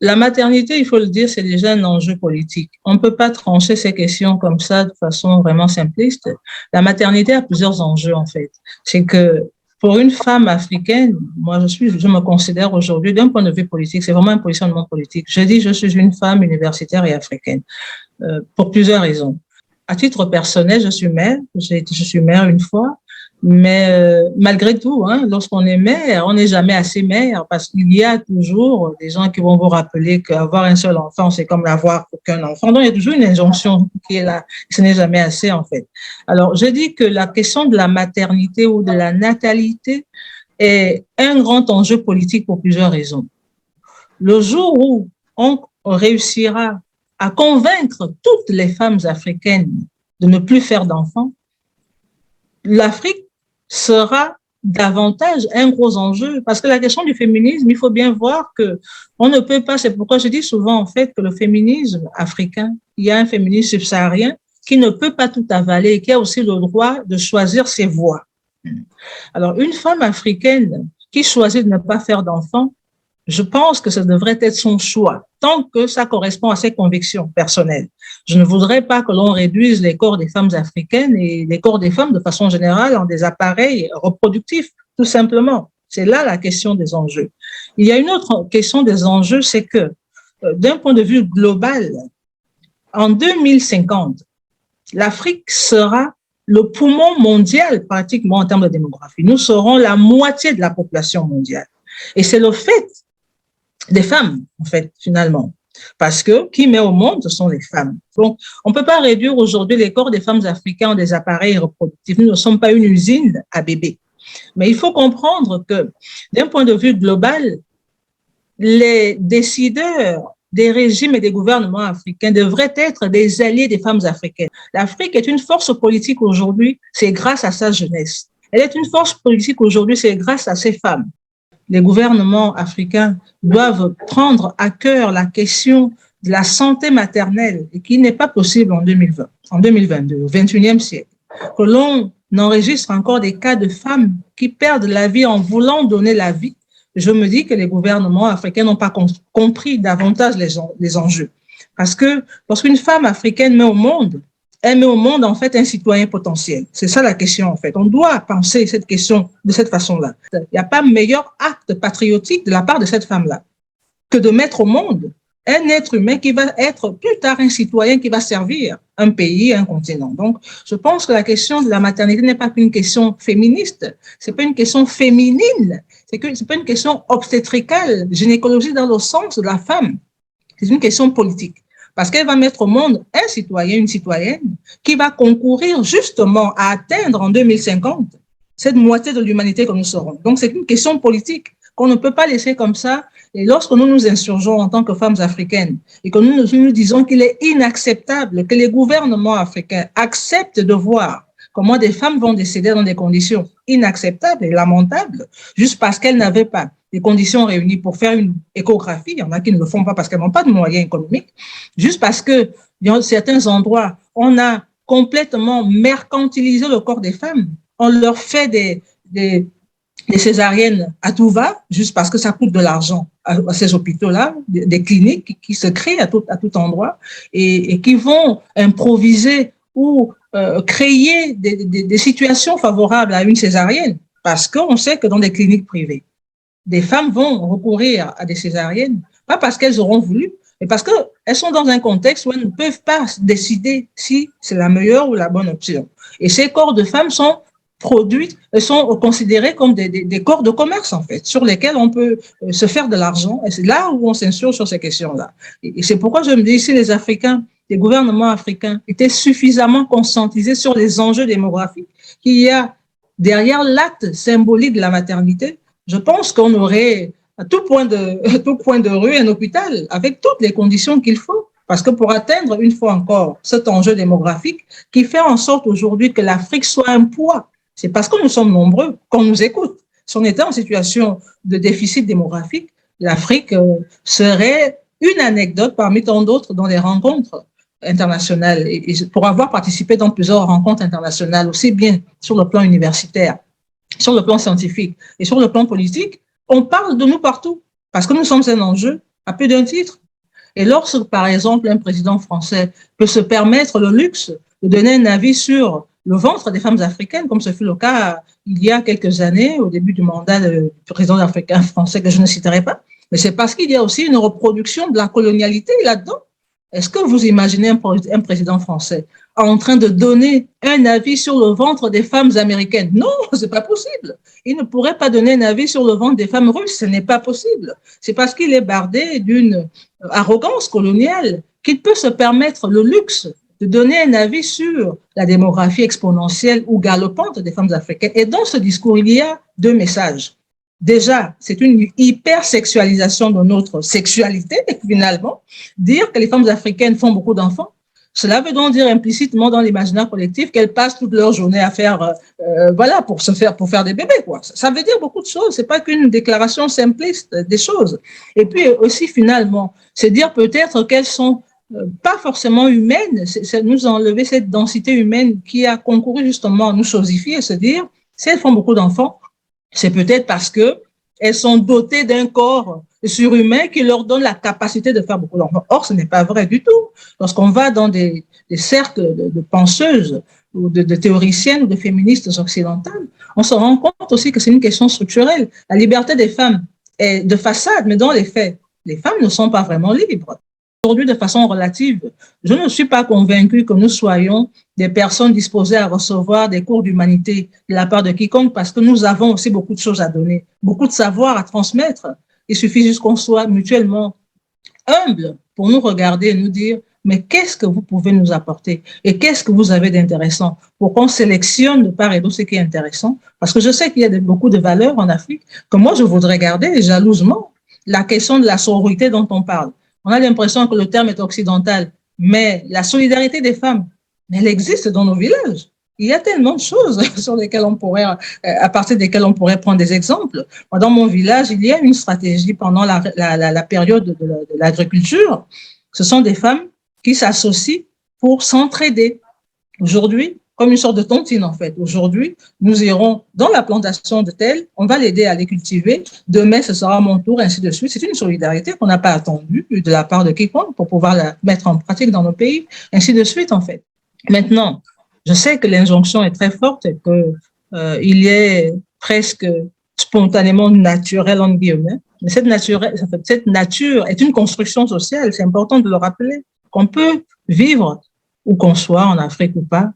la maternité, il faut le dire, c'est déjà un enjeu politique. On ne peut pas trancher ces questions comme ça de façon vraiment simpliste. La maternité a plusieurs enjeux, en fait. C'est que pour une femme africaine, moi, je me considère aujourd'hui, d'un point de vue politique, c'est vraiment un positionnement politique. Je dis, je suis une femme universitaire et africaine, pour plusieurs raisons. À titre personnel, je suis mère. Je suis mère une fois. Mais malgré tout, hein, lorsqu'on est mère, on n'est jamais assez mère parce qu'il y a toujours des gens qui vont vous rappeler qu'avoir un seul enfant, c'est comme n'avoir aucun enfant. Donc, il y a toujours une injonction qui est là. Ce n'est jamais assez, en fait. Alors, je dis que la question de la maternité ou de la natalité est un grand enjeu politique pour plusieurs raisons. Le jour où on réussira à convaincre toutes les femmes africaines de ne plus faire d'enfants, l'Afrique sera davantage un gros enjeu parce que la question du féminisme, il faut bien voir que on ne peut pas, c'est pourquoi je dis souvent en fait que le féminisme africain, il y a un féminisme subsaharien qui ne peut pas tout avaler et qui a aussi le droit de choisir ses voies. Alors, une femme africaine qui choisit de ne pas faire d'enfants, je pense que ça devrait être son choix, tant que ça correspond à ses convictions personnelles. Je ne voudrais pas que l'on réduise les corps des femmes africaines et les corps des femmes de façon générale en des appareils reproductifs, tout simplement. C'est là la question des enjeux. Il y a une autre question des enjeux, c'est que d'un point de vue global, en 2050, l'Afrique sera le poumon mondial pratiquement en termes de démographie. Nous serons la moitié de la population mondiale. Et c'est le fait des femmes, en fait, finalement. Parce que qui met au monde, ce sont les femmes. Donc, on ne peut pas réduire aujourd'hui les corps des femmes africaines en des appareils reproductifs. Nous ne sommes pas une usine à bébés. Mais il faut comprendre que, d'un point de vue global, les décideurs des régimes et des gouvernements africains devraient être des alliés des femmes africaines. L'Afrique est une force politique aujourd'hui, c'est grâce à sa jeunesse. Elle est une force politique aujourd'hui, c'est grâce à ses femmes. Les gouvernements africains doivent prendre à cœur la question de la santé maternelle et qui n'est pas possible en 2020, en 2022, au XXIe siècle. Que l'on enregistre encore des cas de femmes qui perdent la vie en voulant donner la vie. Je me dis que les gouvernements africains n'ont pas compris davantage les enjeux. Parce que lorsqu'une femme africaine met au monde, elle met au monde, en fait, un citoyen potentiel. C'est ça la question, en fait. On doit penser cette question de cette façon-là. Il n'y a pas meilleur acte patriotique de la part de cette femme-là que de mettre au monde un être humain qui va être plus tard un citoyen qui va servir un pays, un continent. Donc, je pense que la question de la maternité n'est pas qu'une question féministe, c'est pas une question féminine, c'est pas une question obstétricale, gynécologique dans le sens de la femme. C'est une question politique. Parce qu'elle va mettre au monde un citoyen, une citoyenne, qui va concourir justement à atteindre en 2050 cette moitié de l'humanité que nous serons. Donc, c'est une question politique qu'on ne peut pas laisser comme ça. Et lorsque nous nous insurgeons en tant que femmes africaines et que nous disons qu'il est inacceptable que les gouvernements africains acceptent de voir comment des femmes vont décéder dans des conditions inacceptables et lamentables, juste parce qu'elles n'avaient pas les conditions réunies pour faire une échographie, il y en a qui ne le font pas parce qu'elles n'ont pas de moyens économiques, juste parce que dans certains endroits, on a complètement mercantilisé le corps des femmes, on leur fait des césariennes à tout va, juste parce que ça coûte de l'argent à ces hôpitaux-là, des cliniques qui se créent à tout endroit et qui vont improviser ou créer des situations favorables à une césarienne, parce qu'on sait que dans des cliniques privées, des femmes vont recourir à des césariennes, pas parce qu'elles auront voulu, mais parce qu'elles sont dans un contexte où elles ne peuvent pas décider si c'est la meilleure ou la bonne option. Et ces corps de femmes sont produits, sont considérés comme des corps de commerce, en fait, sur lesquels on peut se faire de l'argent. Et c'est là où on s'insurge sur ces questions-là. Et c'est pourquoi je me dis, si les Africains, les gouvernements africains étaient suffisamment conscientisés sur les enjeux démographiques qu'il y a derrière l'acte symbolique de la maternité, je pense qu'on aurait à tout point de rue un hôpital avec toutes les conditions qu'il faut. Parce que pour atteindre une fois encore cet enjeu démographique qui fait en sorte aujourd'hui que l'Afrique soit un poids, c'est parce que nous sommes nombreux qu'on nous écoute. Si on était en situation de déficit démographique, l'Afrique serait une anecdote parmi tant d'autres dans les rencontres internationales. Et pour avoir participé dans plusieurs rencontres internationales, aussi bien sur le plan universitaire, sur le plan scientifique et sur le plan politique, on parle de nous partout parce que nous sommes un enjeu à plus d'un titre. Et lorsque, par exemple, un président français peut se permettre le luxe de donner un avis sur le ventre des femmes africaines, comme ce fut le cas il y a quelques années, au début du mandat du président africain français, que je ne citerai pas, mais c'est parce qu'il y a aussi une reproduction de la colonialité là-dedans. Est-ce que vous imaginez un président français en train de donner un avis sur le ventre des femmes américaines? Non, c'est pas possible. Il ne pourrait pas donner un avis sur le ventre des femmes russes, ce n'est pas possible. C'est parce qu'il est bardé d'une arrogance coloniale qu'il peut se permettre le luxe de donner un avis sur la démographie exponentielle ou galopante des femmes africaines. Et dans ce discours, il y a deux messages. Déjà, c'est une hypersexualisation de notre sexualité, finalement. Dire que les femmes africaines font beaucoup d'enfants, cela veut donc dire implicitement dans l'imaginaire collectif qu'elles passent toute leur journée à faire, voilà, pour faire des bébés, quoi. Ça veut dire beaucoup de choses. C'est pas qu'une déclaration simpliste des choses. Et puis aussi, finalement, c'est dire peut-être qu'elles sont pas forcément humaines. C'est nous enlever cette densité humaine qui a concouru justement à nous chosifier et se dire, si elles font beaucoup d'enfants, c'est peut-être parce que elles sont dotées d'un corps surhumain qui leur donne la capacité de faire beaucoup d'enfants. Or, ce n'est pas vrai du tout. Lorsqu'on va dans des cercles de penseuses ou de théoriciennes ou de féministes occidentales, on se rend compte aussi que c'est une question structurelle. La liberté des femmes est de façade, mais dans les faits, les femmes ne sont pas vraiment libres. Aujourd'hui, de façon relative, je ne suis pas convaincue que nous soyons des personnes disposées à recevoir des cours d'humanité de la part de quiconque parce que nous avons aussi beaucoup de choses à donner, beaucoup de savoir à transmettre. Il suffit juste qu'on soit mutuellement humbles pour nous regarder et nous dire mais qu'est-ce que vous pouvez nous apporter et qu'est-ce que vous avez d'intéressant pour qu'on sélectionne de part et d'autre ce qui est intéressant. Parce que je sais qu'il y a beaucoup de valeurs en Afrique que moi je voudrais garder jalousement. La question de la sororité dont on parle. On a l'impression que le terme est occidental, mais la solidarité des femmes, elle existe dans nos villages. Il y a tellement de choses sur lesquelles on pourrait, à partir desquelles on pourrait prendre des exemples. Moi, dans mon village, il y a une stratégie pendant la période de l'agriculture. Ce sont des femmes qui s'associent pour s'entraider. Aujourd'hui, comme une sorte de tontine, en fait. Aujourd'hui, nous irons dans la plantation de tel, on va l'aider à les cultiver. Demain, ce sera mon tour, ainsi de suite. C'est une solidarité qu'on n'a pas attendue de la part de quiconque pour pouvoir la mettre en pratique dans nos pays, ainsi de suite, en fait. Maintenant, je sais que l'injonction est très forte et qu'il y est presque spontanément naturel, entre guillemets. Mais cette nature est une construction sociale. C'est important de le rappeler. Qu'on peut vivre où qu'on soit, en Afrique ou pas,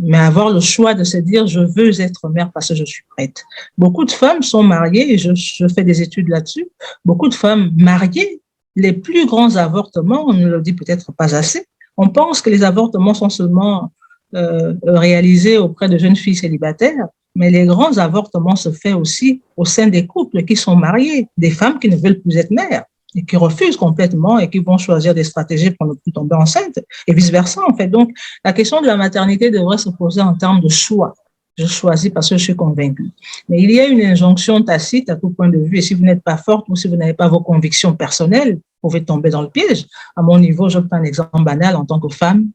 mais avoir le choix de se dire je veux être mère parce que je suis prête. Beaucoup de femmes sont mariées, et je fais des études là-dessus, beaucoup de femmes mariées, les plus grands avortements, on ne le dit peut-être pas assez, on pense que les avortements sont seulement réalisés auprès de jeunes filles célibataires, mais les grands avortements se font aussi au sein des couples qui sont mariés, des femmes qui ne veulent plus être mères et qui refusent complètement et qui vont choisir des stratégies pour ne plus tomber enceinte et vice-versa, en fait. Donc, la question de la maternité devrait se poser en termes de choix. Je choisis parce que je suis convaincue. Mais il y a une injonction tacite à tout point de vue et si vous n'êtes pas forte ou si vous n'avez pas vos convictions personnelles, vous pouvez tomber dans le piège. À mon niveau, je prends un exemple banal en tant que femme.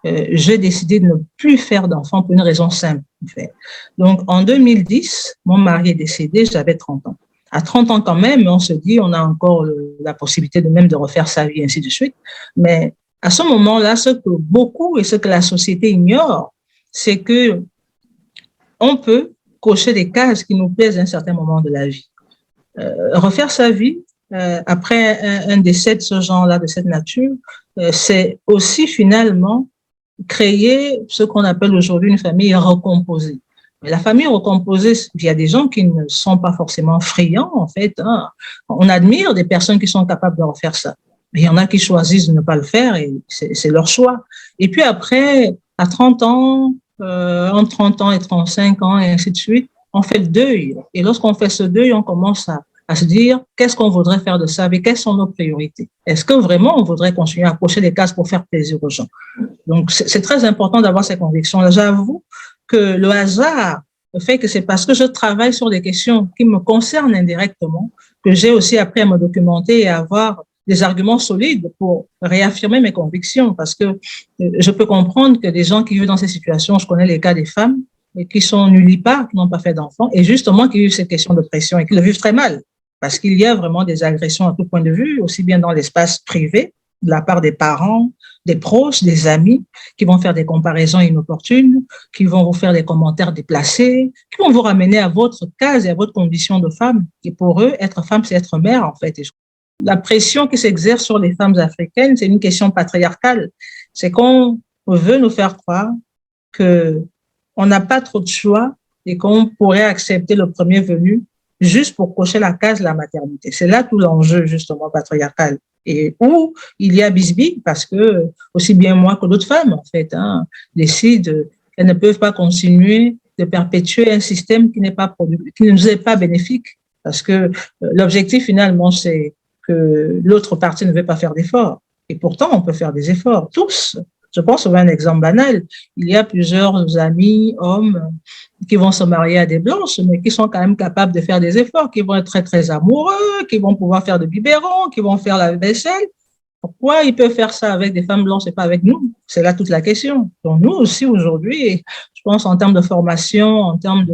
J'ai décidé de ne plus faire d'enfants pour une raison simple. En fait. Donc, en 2010, mon mari est décédé, j'avais 30 ans. À 30 ans quand même, on se dit, on a encore la possibilité de même de refaire sa vie, ainsi de suite. Mais à ce moment-là, ce que beaucoup et ce que la société ignore, c'est que on peut cocher des cases qui nous plaisent à un certain moment de la vie. Refaire sa vie, après un décès de ce genre-là, de cette nature, c'est aussi finalement créer ce qu'on appelle aujourd'hui une famille recomposée. Mais la famille recomposée, il y a des gens qui ne sont pas forcément friands, en fait. Hein. On admire des personnes qui sont capables de refaire ça. Mais il y en a qui choisissent de ne pas le faire et c'est leur choix. Et puis après, à 30 ans, entre 30 ans et 35 ans et ainsi de suite, on fait le deuil. Et lorsqu'on fait ce deuil, on commence à se dire qu'est-ce qu'on voudrait faire de ça et quelles sont nos priorités. Est-ce que vraiment on voudrait continuer à cocher des cases pour faire plaisir aux gens? Donc, c'est très important d'avoir ces convictions-là. J'avoue que le hasard fait que c'est parce que je travaille sur des questions qui me concernent indirectement que j'ai aussi appris à me documenter et à avoir des arguments solides pour réaffirmer mes convictions parce que je peux comprendre que des gens qui vivent dans ces situations, je connais les cas des femmes qui sont nullipares, qui n'ont pas fait d'enfants et justement qui vivent ces questions de pression et qui le vivent très mal. parce qu'il y a vraiment des agressions à tout point de vue, aussi bien dans l'espace privé, de la part des parents, des proches, des amis, qui vont faire des comparaisons inopportunes, qui vont vous faire des commentaires déplacés, qui vont vous ramener à votre case et à votre condition de femme. Et pour eux, être femme, c'est être mère, en fait. Et la pression qui s'exerce sur les femmes africaines, c'est une question patriarcale. C'est qu'on veut nous faire croire qu'on n'a pas trop de choix et qu'on pourrait accepter le premier venu juste pour cocher la case de la maternité. C'est là tout l'enjeu, justement, patriarcal. Et où il y a bisbille, parce que aussi bien moi que d'autres femmes, en fait, décident qu'elles ne peuvent pas continuer de perpétuer un système qui n'est pas qui ne nous est pas bénéfique, parce que l'objectif finalement, c'est que l'autre partie ne veut pas faire d'efforts. Et pourtant, on peut faire des efforts, tous. Je pense à un exemple banal. Il y a plusieurs amis, hommes, qui vont se marier à des blanches, mais qui sont quand même capables de faire des efforts, qui vont être très, très amoureux, qui vont pouvoir faire de biberons, qui vont faire la vaisselle. Pourquoi ils peuvent faire ça avec des femmes blanches et pas avec nous? C'est là toute la question. Donc, nous aussi, aujourd'hui, je pense en termes de formation, en termes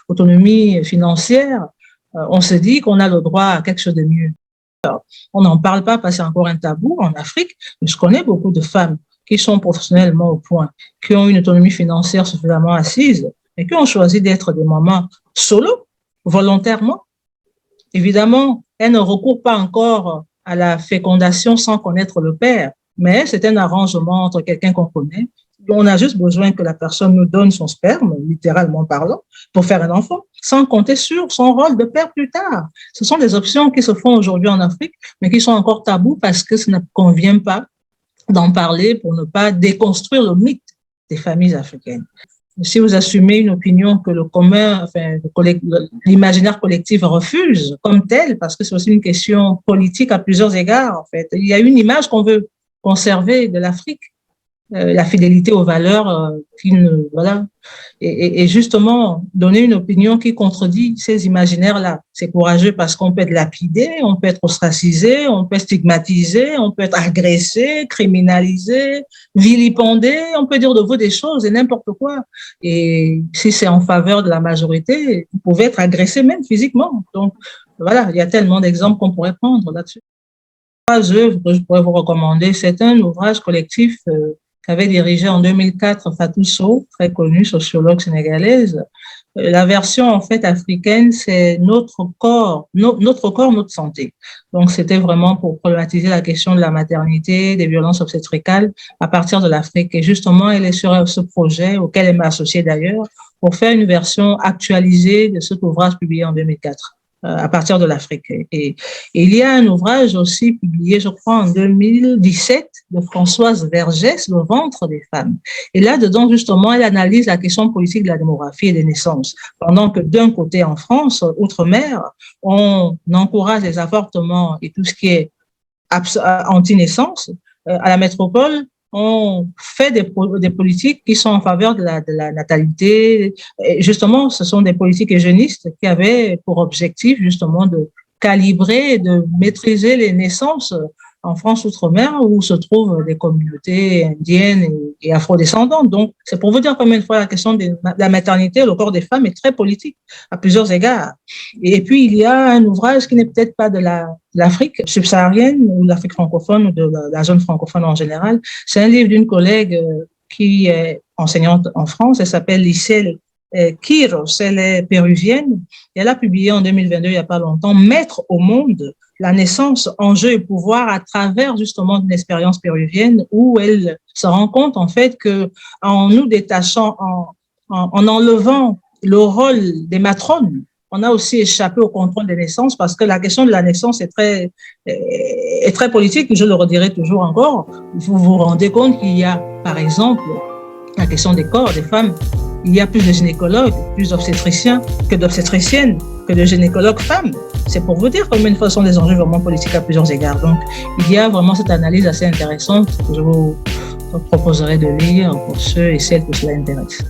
d'autonomie financière, on se dit qu'on a le droit à quelque chose de mieux. Alors, on n'en parle pas parce que c'est encore un tabou en Afrique, mais je connais beaucoup de femmes qui sont professionnellement au point, qui ont une autonomie financière suffisamment assise, et qui ont choisi d'être des mamans solo, volontairement. Évidemment, elles ne recourent pas encore à la fécondation sans connaître le père, mais c'est un arrangement entre quelqu'un qu'on connaît. On a juste besoin que la personne nous donne son sperme, littéralement parlant, pour faire un enfant, sans compter sur son rôle de père plus tard. Ce sont des options qui se font aujourd'hui en Afrique, mais qui sont encore tabous parce que ça ne convient pas d'en parler pour ne pas déconstruire le mythe des familles africaines. Si vous assumez une opinion que le commun, enfin, l'imaginaire collectif refuse comme tel, parce que c'est aussi une question politique à plusieurs égards, en fait. Il y a une image qu'on veut conserver de l'Afrique, la fidélité aux valeurs voilà. Et justement, donner une opinion qui contredit ces imaginaires-là. C'est courageux parce qu'on peut être lapidé, on peut être ostracisé, on peut être stigmatisé, on peut être agressé, criminalisé, vilipendé, on peut dire de vous des choses et n'importe quoi. Et si c'est en faveur de la majorité, vous pouvez être agressé même physiquement. Donc, voilà, il y a tellement d'exemples qu'on pourrait prendre là-dessus. 3 œuvres que je pourrais vous recommander. C'est un ouvrage collectif qu'avait dirigé en 2004 Fatou Sow, très connue sociologue sénégalaise. La version en fait africaine, c'est notre corps, notre santé. Donc c'était vraiment pour problématiser la question de la maternité, des violences obstétricales à partir de l'Afrique. Et justement, elle est sur ce projet auquel elle m'a associée d'ailleurs pour faire une version actualisée de cet ouvrage publié en 2004. À partir de l'Afrique. Et il y a un ouvrage aussi publié, je crois, en 2017 de Françoise Vergès, Le ventre des femmes. Et là-dedans, justement, elle analyse la question politique de la démographie et des naissances. Pendant que d'un côté, en France, outre-mer, on encourage les avortements et tout ce qui est anti-naissance, à la métropole, on fait des politiques qui sont en faveur de la natalité. Et justement, ce sont des politiques eugénistes qui avaient pour objectif justement de calibrer, de maîtriser les naissances en France outre-mer où se trouvent des communautés indiennes et afrodescendantes. Donc, c'est pour vous dire combien de fois la question de la maternité, le corps des femmes est très politique à plusieurs égards. Et puis, il y a un ouvrage qui n'est peut-être pas de l'Afrique subsaharienne ou de l'Afrique francophone ou de la zone francophone en général. C'est un livre d'une collègue qui est enseignante en France. Elle s'appelle Licelle Quiros, elle est péruvienne. Et elle a publié en 2022, il n'y a pas longtemps, Mettre au monde la naissance, enjeux et pouvoir à travers justement une expérience péruvienne où elle se rend compte en fait que en nous détachant, en enlevant le rôle des matrones, on a aussi échappé au contrôle des naissances parce que la question de la naissance est très politique. Je le redirai toujours encore. Vous vous rendez compte qu'il y a, par exemple, la question des corps des femmes. Il y a plus de gynécologues, plus d'obstétriciens que d'obstétriciennes, que de gynécologues femmes. C'est pour vous dire combien de fois sont des enjeux vraiment politiques à plusieurs égards. Donc, il y a vraiment cette analyse assez intéressante que je vous proposerai de lire pour ceux et celles que cela intéresse.